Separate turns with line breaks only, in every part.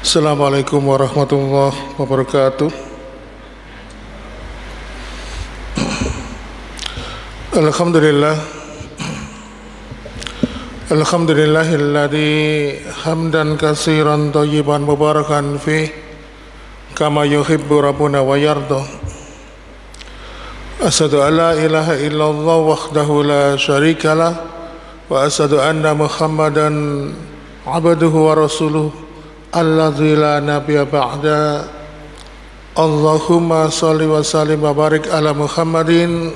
Assalamualaikum warahmatullahi wabarakatuh. Alhamdulillah. Alhamdulillahilladzi hamdan katsiran thayyiban mubarakan fi kama yuhibbu rabbuna wa yarda. Asyhadu an la ilaha illallah wahdahu la syarikalah wa asyhadu anna Muhammadan abduhu wa rasuluh alladzi la nabiyya ba'da. Allahumma shalli wa sallim wa barik ala Muhammadin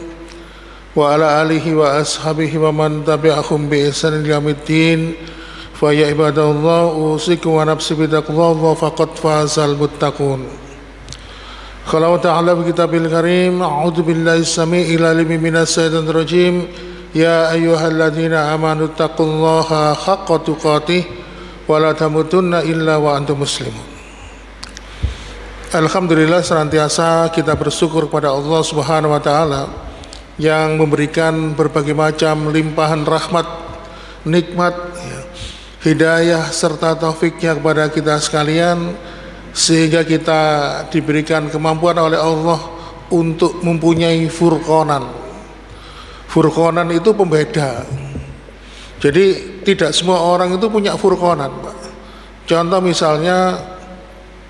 wa ala alihi wa ashabihi wa man tabi'ahum bi ihsanin ila yaumiddin. Fa ya ibadallah usikum wa nafsi bitaqwallah faqad fazal muttaqun. Qala ta'ala bi kitabil karim, a'udzu billahi samii'il alim minas syaitonir rajim. Ya ayyuhalladzina amanu taqullaha haqqa tuqatih wa la tamutunna illa wa antum muslimun. Alhamdulillah, senantiasa kita bersyukur kepada Allah Subhanahu wa taala yang memberikan berbagai macam limpahan rahmat, nikmat, hidayah serta taufiknya kepada kita sekalian, sehingga kita diberikan kemampuan oleh Allah untuk mempunyai furqanan. Furqanan itu pembeda. Jadi tidak semua orang itu punya furqanan, Pak. Contoh misalnya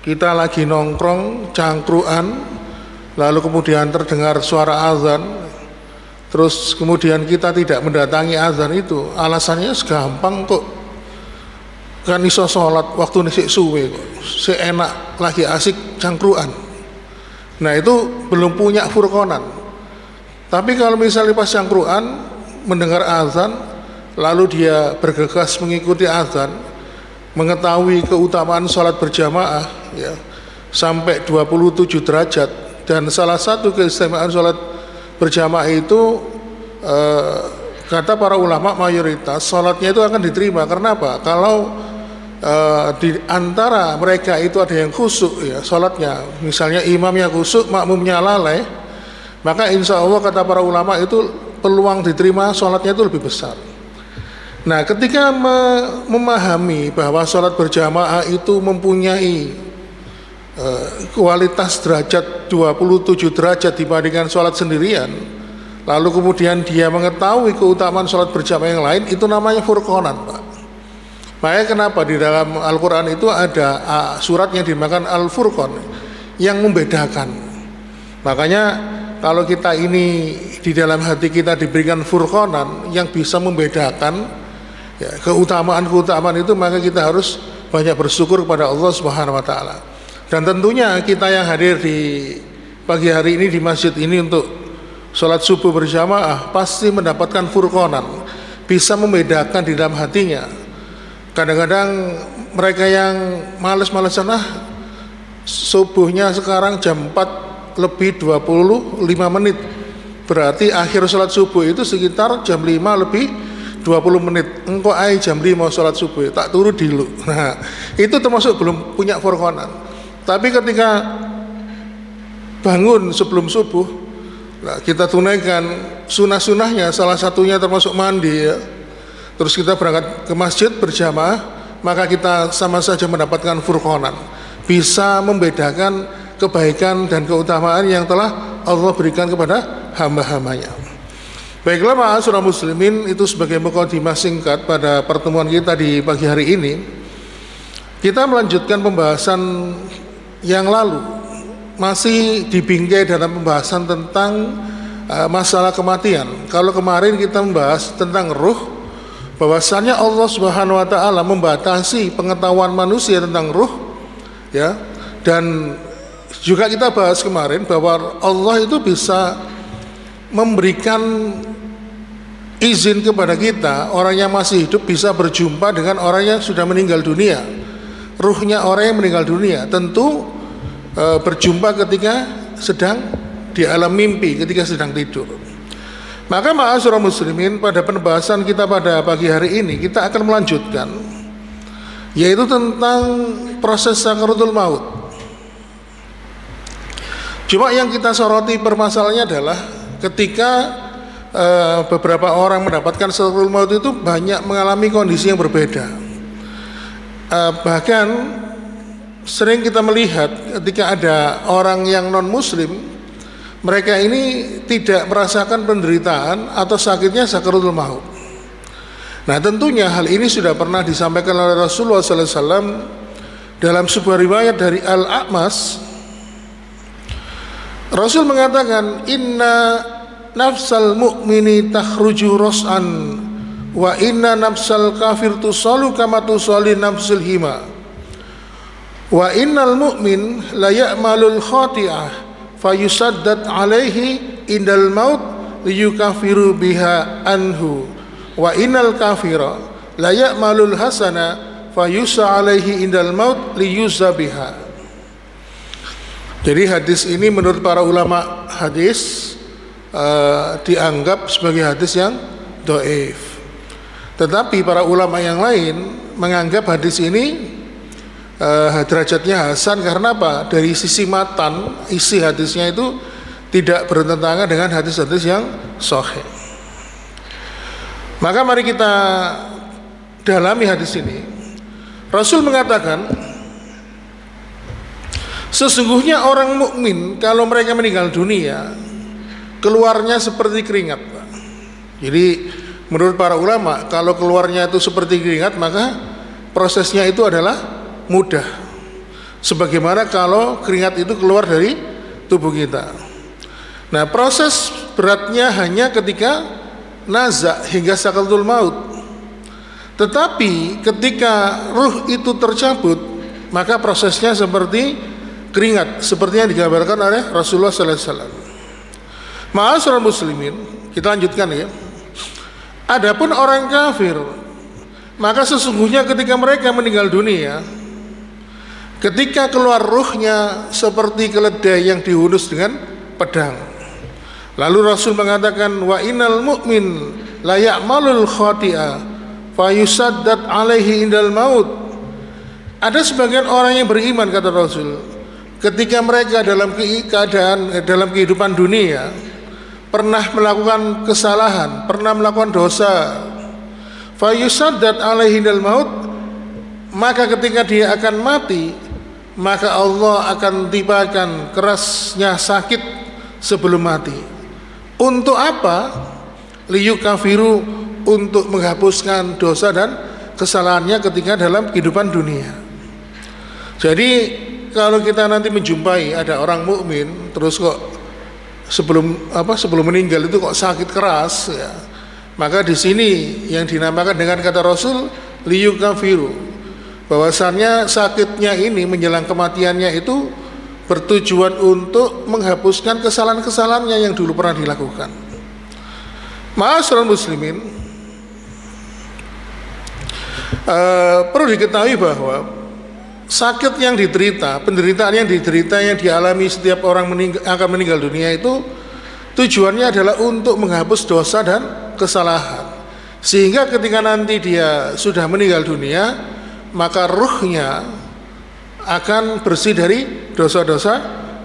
kita lagi nongkrong, cangkruan, lalu kemudian terdengar suara azan, terus kemudian kita tidak mendatangi azan itu, alasannya segampang kok, kan iso sholat waktu nisik suwe kok, seenak lagi asik cangkruan. Nah itu belum punya furqanan. Tapi kalau misalnya pas cangkruan mendengar azan, lalu dia bergegas mengikuti azan, mengetahui keutamaan sholat berjamaah, ya, sampai 27 derajat, dan salah satu keistimewaan sholat berjamaah itu kata para ulama mayoritas sholatnya itu akan diterima. Karena apa? Kalau di antara mereka itu ada yang khusyuk, ya, sholatnya, misalnya imamnya khusyuk, makmumnya lalai, maka insya Allah kata para ulama itu peluang diterima sholatnya itu lebih besar. Nah, ketika memahami bahwa sholat berjamaah itu mempunyai kualitas derajat 27 derajat dibandingkan sholat sendirian, lalu kemudian dia mengetahui keutamaan sholat berjamaah yang lain, itu namanya furqanan, Pak. Makanya kenapa di dalam Al-Quran itu ada surat yang dinamakan Al-Furqan, yang membedakan. Makanya kalau kita ini di dalam hati kita diberikan furqanan yang bisa membedakan, ya, keutamaan-keutamaan itu, maka kita harus banyak bersyukur kepada Allah Subhanahu wa taala. Dan tentunya kita yang hadir di pagi hari ini di masjid ini untuk sholat subuh berjamaah pasti mendapatkan furqanan, bisa membedakan di dalam hatinya. Kadang-kadang mereka yang males-malesan, subuhnya sekarang jam 4 lebih 25 menit, berarti akhir sholat subuh itu sekitar jam 5 lebih 20 menit. Engkau jam 5 sholat subuh, tak turu dulu. Nah, itu termasuk belum punya furqanan. Tapi ketika bangun sebelum subuh, nah, kita tunaikan sunah-sunahnya, salah satunya termasuk mandi, ya. Terus kita berangkat ke masjid berjamaah, maka kita sama saja mendapatkan furqanan, bisa membedakan kebaikan dan keutamaan yang telah Allah berikan kepada hamba-hambanya. Baiklah ma'asyiral muslimin, itu sebagai mukadimah singkat pada pertemuan kita di pagi hari ini. Kita melanjutkan pembahasan yang lalu, masih dibingkai dalam pembahasan tentang masalah kematian. Kalau kemarin kita membahas tentang ruh, bahwasannya Allah Subhanahu wa taala membatasi pengetahuan manusia tentang ruh, ya. Dan juga kita bahas kemarin bahwa Allah itu bisa memberikan izin kepada kita, orang yang masih hidup bisa berjumpa dengan orang yang sudah meninggal dunia. Ruhnya orang yang meninggal dunia tentu berjumpa ketika sedang di alam mimpi, ketika sedang tidur. Maka ma'asyiral muslimin, pada pembahasan kita pada pagi hari ini kita akan melanjutkan, yaitu tentang proses sakaratul maut. Cuma yang kita soroti permasalahannya adalah ketika beberapa orang mendapatkan sakaratul maut itu banyak mengalami kondisi yang berbeda. Bahkan sering kita melihat ketika ada orang yang non muslim, mereka ini tidak merasakan penderitaan atau sakitnya sakaratul maut. Nah, tentunya hal ini sudah pernah disampaikan oleh Rasulullah SAW dalam sebuah riwayat dari Al-A'mas. Rasul mengatakan, inna nafsal mu'mini takhruju ros'an wa inna nafsal kafir tusalu kama tusali nafsul hima wa innal mu'min la ya'malul khati'ah fayusaddad alaihi indal maut liyukafiru biha anhu wa innal kafira la ya'malul hasana fayusa alaihi indal maut liyuza biha. Jadi hadis ini menurut para ulama hadis dianggap sebagai hadis yang dhaif. Tetapi para ulama yang lain menganggap hadis ini derajatnya hasan. Karena apa? Dari sisi matan, isi hadisnya itu tidak bertentangan dengan hadis-hadis yang sahih. Maka mari kita dalami hadis ini. Rasul mengatakan, sesungguhnya orang mukmin kalau mereka meninggal dunia keluarnya seperti keringat. Jadi menurut para ulama, kalau keluarnya itu seperti keringat, maka prosesnya itu adalah mudah. Sebagaimana kalau keringat itu keluar dari tubuh kita. Nah, proses beratnya hanya ketika nazak hingga sakaratul maut. Tetapi ketika ruh itu tercabut, maka prosesnya seperti keringat, seperti yang digambarkan oleh Rasulullah SAW. Ma'asyiral muslimin, kita lanjutkan ya. Adapun orang kafir, maka sesungguhnya ketika mereka meninggal dunia, ketika keluar ruhnya seperti keledai yang dihunus dengan pedang. Lalu Rasul mengatakan, wa innal mu'min la ya'malul khati'a fayusaddad alaihi indal maut. Ada sebagian orang yang beriman, kata Rasul, ketika mereka dalam keadaan dalam kehidupan dunia pernah melakukan kesalahan, pernah melakukan dosa, fayusaddad alaihi indal maut, maka ketika dia akan mati, maka Allah akan tibakan kerasnya sakit sebelum mati. Untuk apa? Liyukafiru, untuk menghapuskan dosa dan kesalahannya ketika dalam kehidupan dunia. Jadi kalau kita nanti menjumpai ada orang mukmin terus kok sebelum meninggal itu kok sakit keras ya, maka di sini yang dinamakan dengan kata Rasul liyukafiru, bahwasannya sakitnya ini menjelang kematiannya itu bertujuan untuk menghapuskan kesalahan-kesalahannya yang dulu pernah dilakukan. Ma'asyiral muslimin, perlu diketahui bahwa sakit yang diderita, penderitaan yang diderita, yang dialami setiap orang akan meninggal dunia itu tujuannya adalah untuk menghapus dosa dan kesalahan, sehingga ketika nanti dia sudah meninggal dunia, maka ruhnya akan bersih dari dosa-dosa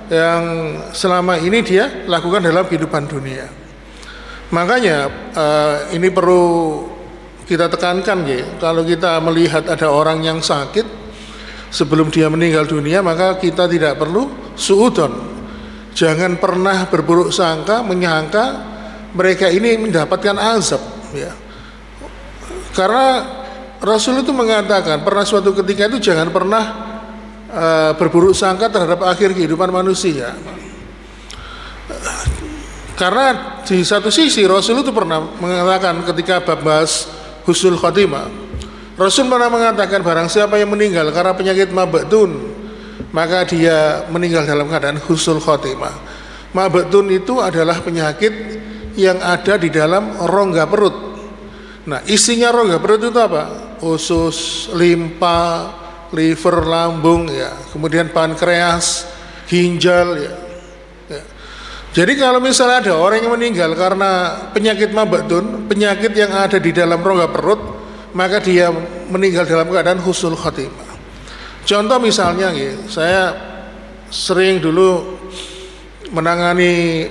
yang selama ini dia lakukan dalam kehidupan dunia. Makanya ini perlu kita tekankan ya, kalau kita melihat ada orang yang sakit sebelum dia meninggal dunia, maka kita tidak perlu suudzon. Jangan pernah berburuk sangka, menyangka mereka ini mendapatkan azab ya. Karena Rasul itu mengatakan, pernah suatu ketika itu jangan pernah berburuk sangka terhadap akhir kehidupan manusia. Karena di satu sisi Rasul itu pernah mengatakan ketika bahas husnul khotimah, Rasul pernah mengatakan barang siapa yang meninggal karena penyakit mab'dun, maka dia meninggal dalam keadaan husnul khotimah. Mab'dun itu adalah penyakit yang ada di dalam rongga perut. Nah, isinya rongga perut itu apa? Usus, limpa, liver, lambung ya, kemudian pankreas, ginjal ya. Jadi kalau misalnya ada orang yang meninggal karena penyakit mab'dun, penyakit yang ada di dalam rongga perut, maka dia meninggal dalam keadaan husnul khotimah. Contoh misalnya ya, saya sering dulu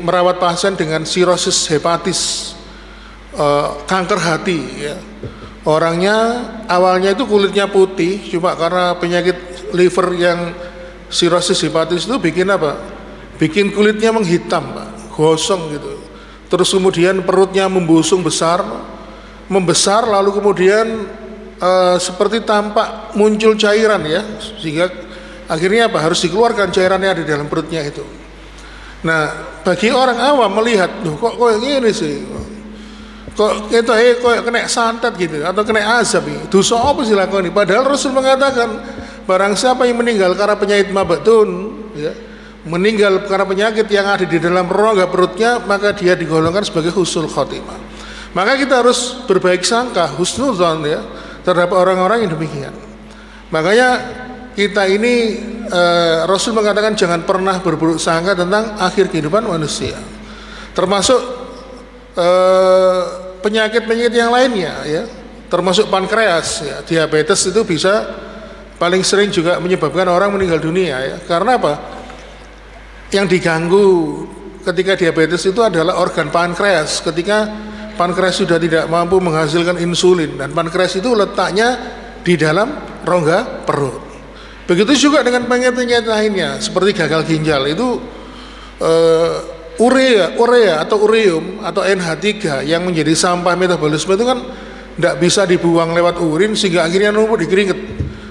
merawat pasien dengan sirosis hepatis, kanker hati ya. Orangnya awalnya itu kulitnya putih, cuma karena penyakit liver yang sirosis hepatis itu bikin apa? Bikin kulitnya menghitam, Pak, gosong gitu. Terus kemudian perutnya membesar lalu kemudian seperti tampak muncul cairan ya, sehingga akhirnya apa? Harus dikeluarkan cairannya di dalam perutnya itu. Nah, bagi orang awam melihat, loh kok gini sih? Kok kita kok kena santet gitu atau kena azab ini? Dosa apa sih lakoni? Padahal Rasul mengatakan barang siapa yang meninggal karena penyakit mabatun ya, meninggal karena penyakit yang ada di dalam rongga perutnya, maka dia digolongkan sebagai husnul khotimah. Maka kita harus berbaik sangka, husnuzon ya, terhadap orang-orang yang demikian. Makanya kita ini Rasul mengatakan jangan pernah berburuk sangka tentang akhir kehidupan manusia, termasuk penyakit-penyakit yang lainnya ya, termasuk pankreas ya, diabetes itu bisa paling sering juga menyebabkan orang meninggal dunia ya. Karena apa? Yang diganggu ketika diabetes itu adalah organ pankreas. Ketika pankreas sudah tidak mampu menghasilkan insulin, dan pankreas itu letaknya di dalam rongga perut. Begitu juga dengan penyakit lainnya seperti gagal ginjal itu urea atau ureum atau NH3 yang menjadi sampah metabolisme itu kan tidak bisa dibuang lewat urin sehingga akhirnya numpuk di keringet.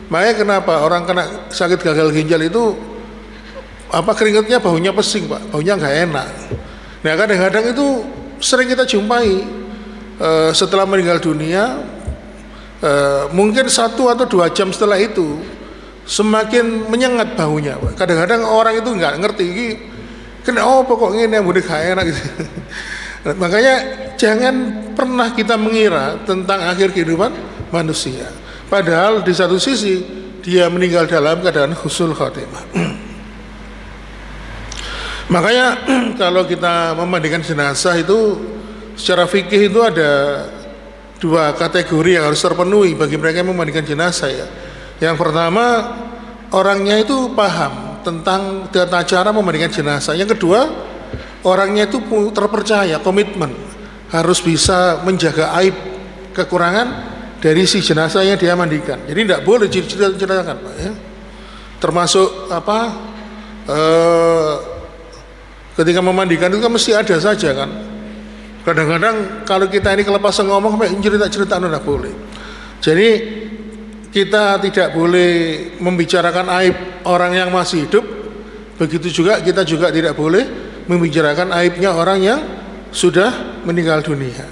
Makanya kenapa orang kena sakit gagal ginjal itu keringetnya baunya pesing, Pak, baunya nggak enak. Nah, kadang-kadang itu sering kita jumpai setelah meninggal dunia, mungkin 1 atau 2 jam setelah itu semakin menyengat baunya, Pak. Kadang-kadang orang itu nggak ngerti ini kena kok ngene yang gak enak gitu. Makanya jangan pernah kita mengira tentang akhir kehidupan manusia. Padahal di satu sisi dia meninggal dalam keadaan husnul khotimah. Makanya kalau kita memandikan jenazah itu secara fikih itu ada 2 kategori yang harus terpenuhi bagi mereka yang memandikan jenazah ya. Yang pertama, orangnya itu paham tentang tata cara memandikan jenazah. Yang kedua, orangnya itu terpercaya, komitmen, harus bisa menjaga aib, kekurangan dari si jenazah yang dia mandikan. Jadi tidak boleh ceritakan, Pak ya. Termasuk ketika memandikan itu kan mesti ada saja kan. Kadang-kadang kalau kita ini kelepasan ngomong cerita-cerita tidak boleh. Jadi kita tidak boleh membicarakan aib orang yang masih hidup. Begitu juga kita juga tidak boleh membicarakan aibnya orang yang sudah meninggal dunia.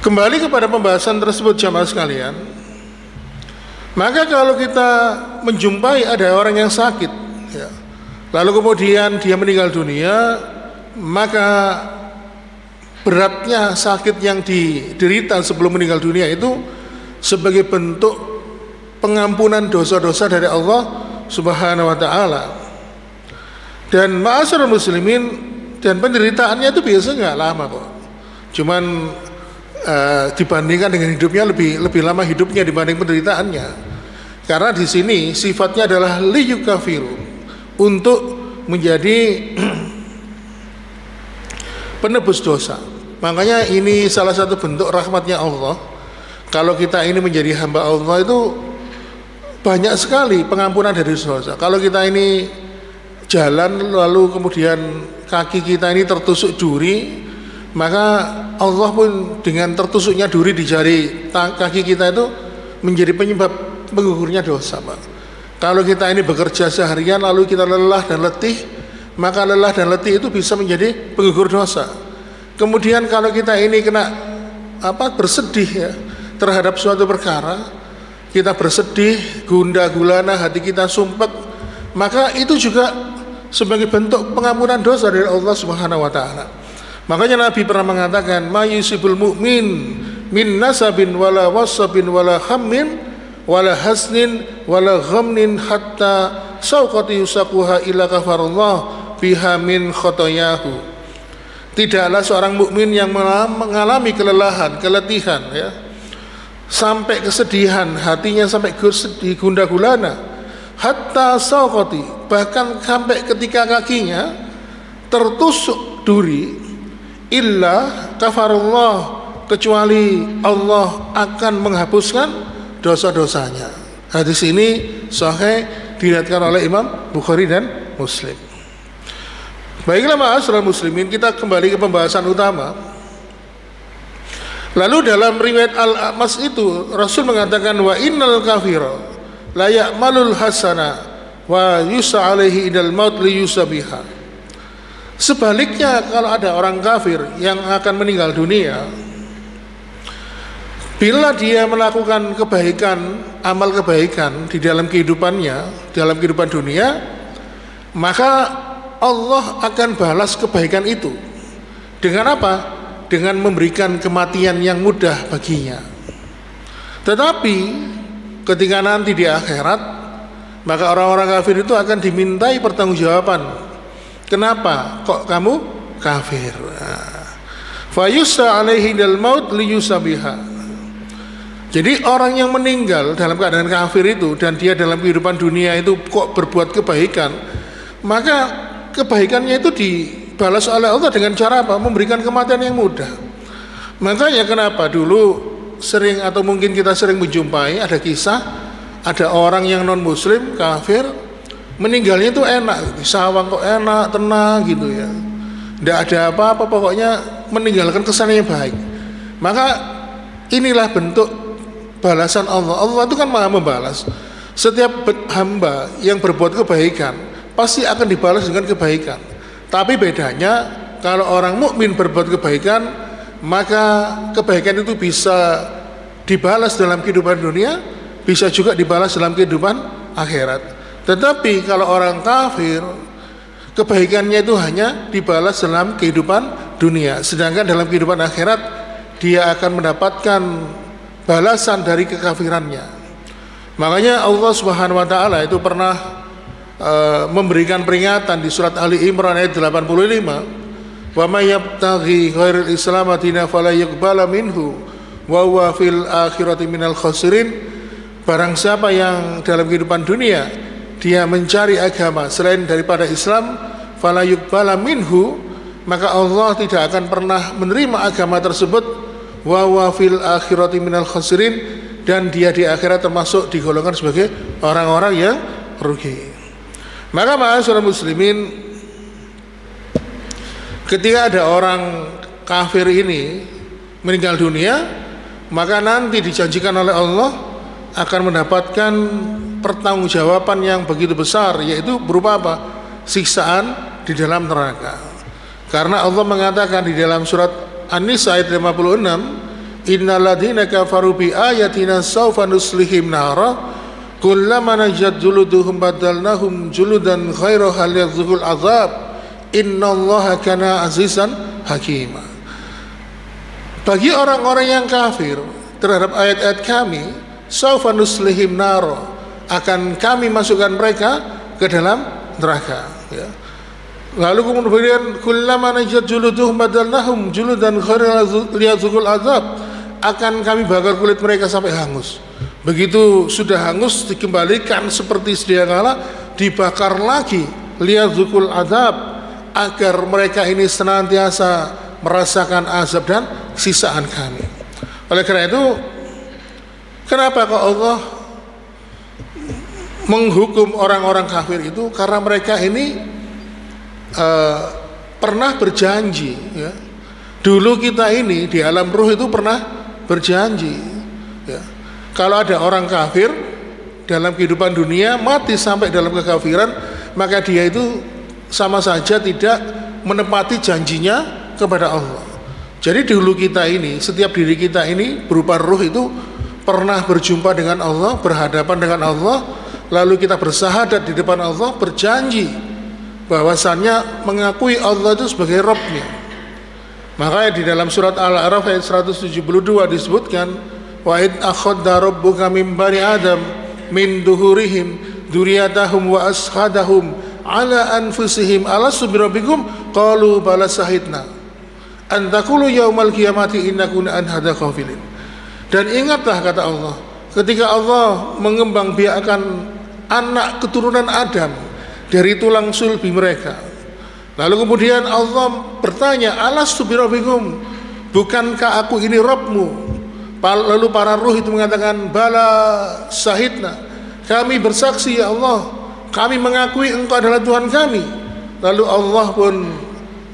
Kembali kepada pembahasan tersebut jamaah sekalian, maka kalau kita menjumpai ada orang yang sakit ya, lalu kemudian dia meninggal dunia, maka beratnya sakit yang diderita sebelum meninggal dunia itu sebagai bentuk pengampunan dosa-dosa dari Allah Subhanahu wa taala. Dan ma'asyiral muslimin, dan penderitaannya itu biasa nggak lama kok. Cuman dibandingkan dengan hidupnya lebih lama hidupnya dibanding penderitaannya. Karena di sini sifatnya adalah liyukafiru, untuk menjadi penebus dosa. Makanya ini salah satu bentuk rahmatnya Allah. Kalau kita ini menjadi hamba Allah itu banyak sekali pengampunan dari dosa. Kalau kita ini jalan lalu kemudian kaki kita ini tertusuk duri, maka Allah pun dengan tertusuknya duri di jari kaki kita itu menjadi penyebab menggugurnya dosa, Pak. Kalau kita ini bekerja seharian lalu kita lelah dan letih, maka lelah dan letih itu bisa menjadi penggugur dosa. Kemudian kalau kita ini kena bersedih ya terhadap suatu perkara, kita bersedih, gundah gulana, hati kita sumpek, maka itu juga sebagai bentuk pengampunan dosa dari Allah Subhanahu wa taala. Makanya Nabi pernah mengatakan, "Ma yusibul mu'min min nasabin wala wasabin wala hammin wala hasnin wala ghamnin hatta sauqati yusaquha illa kafarallah biha min khotoyahu." Tidaklah seorang mukmin yang mengalami kelelahan, keletihan ya, sampai kesedihan, hatinya sampai sedih, gundah gulana, hatta sauqati, bahkan sampai ketika kakinya tertusuk duri, illa kafarullah, kecuali Allah akan menghapuskan dosa-dosanya. Hadis ini sahih diriwayatkan oleh Imam Bukhari dan Muslim. Baiklah ma'asyiral muslimin, kita kembali ke pembahasan utama. Lalu dalam riwayat Al-A'mas itu Rasul mengatakan wa innal kafira la ya'malul hasana wa yusa alaihi idal maut li yusabiha. Sebaliknya, kalau ada orang kafir yang akan meninggal dunia, bila dia melakukan kebaikan, amal kebaikan di dalam kehidupannya, dalam kehidupan dunia, maka Allah akan balas kebaikan itu. Dengan apa? Dengan memberikan kematian yang mudah baginya. Tetapi ketika nanti di akhirat, maka orang-orang kafir itu akan dimintai pertanggungjawaban. Kenapa kok kamu kafir? Fayusa alaihi dal maut liyusabiha. Jadi orang yang meninggal dalam keadaan kafir itu dan dia dalam kehidupan dunia itu kok berbuat kebaikan, maka kebaikannya itu dibalas oleh Allah dengan cara apa? Memberikan kematian yang mudah. Makanya kenapa dulu sering atau mungkin kita sering menjumpai ada kisah, ada orang yang non muslim kafir meninggalnya itu enak, di sawang kok enak, tenang gitu ya, tidak ada apa-apa, pokoknya meninggalkan kesan yang baik. Maka inilah bentuk balasan Allah. Allah itu kan maha membalas. Setiap hamba yang berbuat kebaikan pasti akan dibalas dengan kebaikan. Tapi bedanya kalau orang mukmin berbuat kebaikan, maka kebaikan itu bisa dibalas dalam kehidupan dunia, bisa juga dibalas dalam kehidupan akhirat. Tetapi kalau orang kafir, kebaikannya itu hanya dibalas dalam kehidupan dunia, sedangkan dalam kehidupan akhirat dia akan mendapatkan balasan dari kekafirannya. Makanya Allah Subhanahu wa taala itu pernah memberikan peringatan di surat Ali Imran ayat 85, wa may yabtaghi ghairal islam dinan fala yuqbala minhu wa huwa fil akhirati minal khasirin. Barang siapa yang dalam kehidupan dunia dia mencari agama selain daripada Islam, fala yuqbala minhu, maka Allah tidak akan pernah menerima agama tersebut, wa huwa fil akhirati minal khasirin, dan dia di akhirat termasuk digolongkan sebagai orang-orang yang rugi. Maka ma'asyiral muslimin, ketika ada orang kafir ini meninggal dunia, maka nanti dijanjikan oleh Allah akan mendapatkan pertanggungjawaban yang begitu besar, yaitu berupa apa? Siksaan di dalam neraka. Karena Allah mengatakan di dalam surat An-Nisa ayat 56, innal ladzina kafaru bi ayatina sawfa nuslihim nara kullama najat juluduhum badalnahum juludan ghairaha liyadzuqul azab innallaha kana azizan hakima. Bagi orang-orang yang kafir terhadap ayat-ayat kami, sawfa nuslihim nara, akan kami masukkan mereka ke dalam neraka, ya. Lalu kemudian kullama najat juluduhum badalnahum juludan ghairaha liyadzuqul azab, akan kami bakar kulit mereka sampai hangus. Begitu sudah hangus dikembalikan seperti sedia kala, dibakar lagi liyadzuqul azab, agar mereka ini senantiasa merasakan azab dan sisaan kami. Oleh karena itu, kenapa kok Allah menghukum orang-orang kafir itu? Karena mereka ini pernah berjanji, ya. Dulu kita ini di alam ruh itu pernah berjanji, ya. Kalau ada orang kafir dalam kehidupan dunia mati sampai dalam kekafiran, maka dia itu sama saja tidak menepati janjinya kepada Allah. Jadi dulu kita ini, setiap diri kita ini berupa ruh itu pernah berjumpa dengan Allah, berhadapan dengan Allah, lalu kita bersahadat di depan Allah, berjanji bahwasannya mengakui Allah itu sebagai Rabb-Nya. Makanya di dalam surat Al-A'raf ayat 172 disebutkan, wa id akhadha rabbuka min bani adam min duhurihim dzurriyyatahum wa ashhadahum ala anfusihim alastu birabbikum qalu bala shahidna an taqulu yaumal qiyamati inna kunna an hadza ghafilin. Dan ingatlah, kata Allah, ketika Allah mengembang biakan anak keturunan Adam dari tulang sulbi mereka, lalu kemudian Allah bertanya, alastu birabbikum, bukankah aku ini Rabbmu? Lalu para ruh itu mengatakan, bala syahidna, kami bersaksi ya Allah, kami mengakui Engkau adalah Tuhan kami. Lalu Allah pun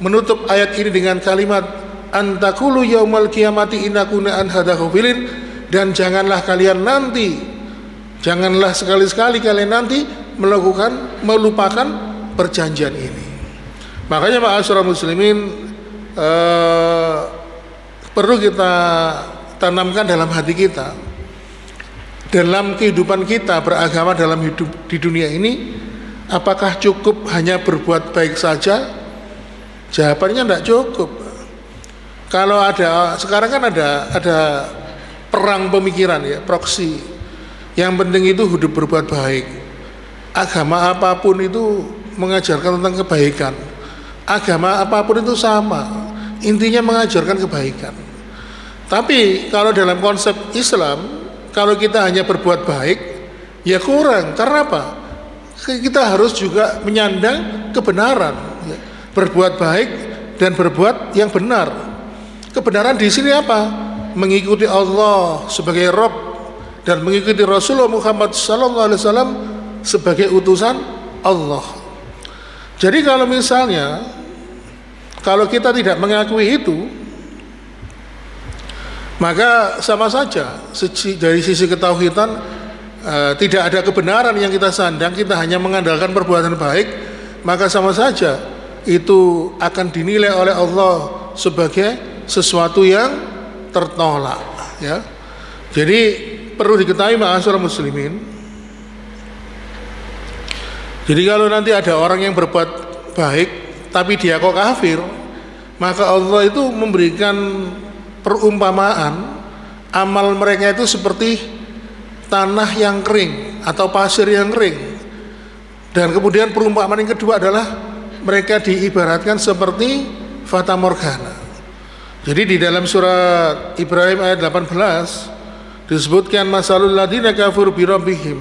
menutup ayat ini dengan kalimat antakulu yaumal qiyamati inna kunna an hadza ghafilin, dan janganlah sekali-sekali kalian nanti melupakan perjanjian ini. Makanya ma'asyiral muslimin, perlu kita tanamkan dalam hati kita, dalam kehidupan kita beragama dalam hidup di dunia ini, apakah cukup hanya berbuat baik saja? Jawabannya tidak cukup. Kalau sekarang kan ada perang pemikiran ya, proksi. Yang penting itu hidup berbuat baik. Agama apapun itu mengajarkan tentang kebaikan. Agama apapun itu sama, intinya mengajarkan kebaikan. Tapi kalau dalam konsep Islam, kalau kita hanya berbuat baik, ya kurang. Karena apa? Kita harus juga menyandang kebenaran, ya. Berbuat baik dan berbuat yang benar. Kebenaran di sini apa? Mengikuti Allah sebagai Rabb dan mengikuti Rasulullah Muhammad SAW sebagai utusan Allah. Jadi kalau misalnya kita tidak mengakui itu, maka sama saja dari sisi ketauhidan, tidak ada kebenaran yang kita sandang, kita hanya mengandalkan perbuatan baik, maka sama saja itu akan dinilai oleh Allah sebagai sesuatu yang tertolak, ya. Jadi perlu diketahui ma'asyiral muslimin, jadi kalau nanti ada orang yang berbuat baik tapi dia kok kafir, maka Allah itu memberikan perumpamaan amal mereka itu seperti tanah yang kering atau pasir yang kering. Dan kemudian perumpamaan yang kedua adalah mereka diibaratkan seperti fata morgana. Jadi di dalam surat Ibrahim ayat 18 disebutkan masalul ladina kafir bi rabbihim,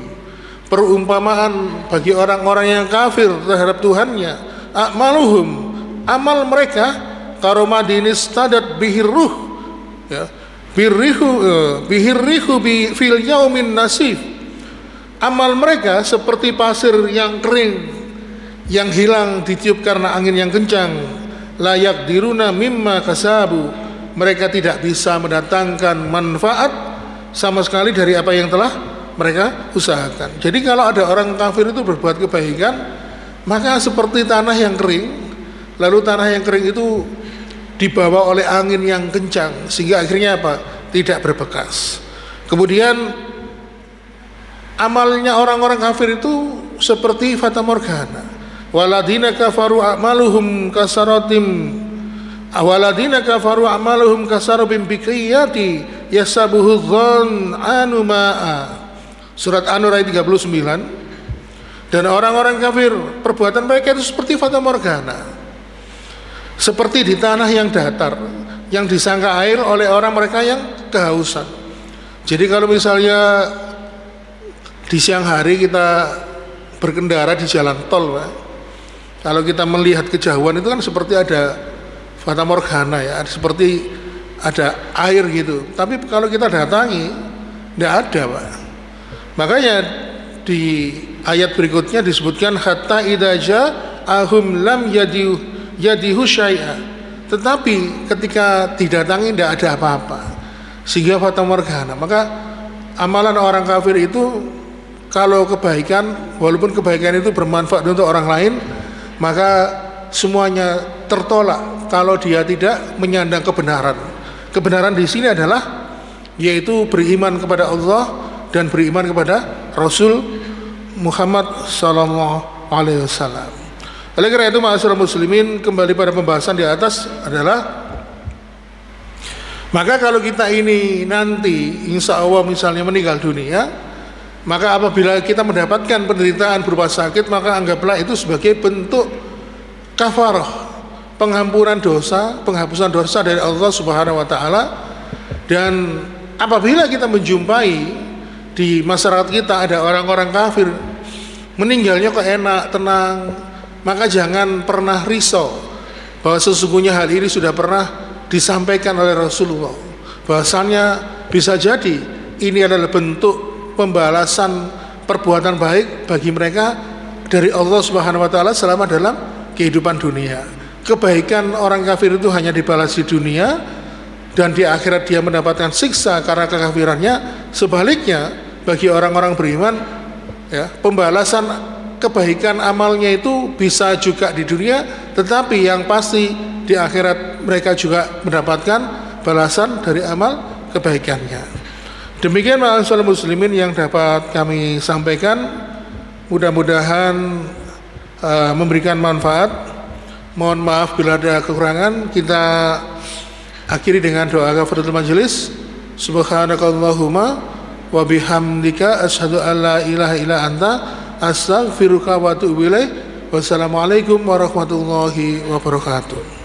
perumpamaan bagi orang-orang yang kafir terhadap Tuhannya, a'maluhum, amal mereka karomadiniz tadat bihir ruh, ya, bihir rihu fil yaumin nasif, amal mereka seperti pasir yang kering yang hilang ditiup karena angin yang kencang, layak diruna mimma kasabu, mereka tidak bisa mendatangkan manfaat sama sekali dari apa yang telah mereka usahakan. Jadi kalau ada orang kafir itu berbuat kebaikan, maka seperti tanah yang kering, lalu tanah yang kering itu dibawa oleh angin yang kencang sehingga akhirnya apa? Tidak berbekas. Kemudian amalnya orang-orang kafir itu seperti fata morgana. Waladina kafaru a'maluhum kasarabim biqiyati yasabuhu dhann anu ma'a. Surat An-Nur ayat 39. Dan orang-orang kafir perbuatan mereka itu seperti fata morgana, seperti di tanah yang datar yang disangka air oleh orang mereka yang kehausan. Jadi kalau misalnya di siang hari kita berkendara di jalan tol, Pak, kalau kita melihat kejauhan itu kan seperti ada fata morgana, ya, seperti ada air gitu. Tapi kalau kita datangi tidak ada, Pak. Makanya di ayat berikutnya disebutkan hatta idza ahum lam yadihu syai'a, tetapi ketika didatangi tidak ada apa-apa sehingga fata morgana. Maka amalan orang kafir itu kalau kebaikan, walaupun kebaikan itu bermanfaat untuk orang lain, maka semuanya tertolak kalau dia tidak menyandang kebenaran. Kebenaran di sini adalah yaitu beriman kepada Allah dan beriman kepada Rasul Muhammad sallallahu alaihi wasallam. Oleh karena itu ma'asyiral muslimin, kembali pada pembahasan di atas adalah, maka kalau kita ini nanti insya Allah misalnya meninggal dunia, maka apabila kita mendapatkan penderitaan berupa sakit, maka anggaplah itu sebagai bentuk kafarah, penghampuran dosa, penghapusan dosa dari Allah Subhanahu wa taala. Dan apabila kita menjumpai di masyarakat kita ada orang-orang kafir meninggalnya kok enak, tenang, maka jangan pernah risau bahwa sesungguhnya hal ini sudah pernah disampaikan oleh Rasulullah, bahwasannya bisa jadi ini adalah bentuk pembalasan perbuatan baik bagi mereka dari Allah Subhanahu wa taala selama dalam kehidupan dunia. Kebaikan orang kafir itu hanya dibalas di dunia, dan di akhirat dia mendapatkan siksa karena kekafirannya. Sebaliknya bagi orang-orang beriman, ya, pembalasan kebaikan amalnya itu bisa juga di dunia, tetapi yang pasti di akhirat mereka juga mendapatkan balasan dari amal kebaikannya. Demikian ma'asyiral muslimin yang dapat kami sampaikan, mudah-mudahan memberikan manfaat. Mohon maaf bila ada kekurangan. Kita akhiri dengan doa kafaratul majelis. Subhanakallahumma wa bihamdika asyhadu an la ilaha illa anta astaghfiruka wa atubu ilaik. Wassalamualaikum warahmatullahi wabarakatuh.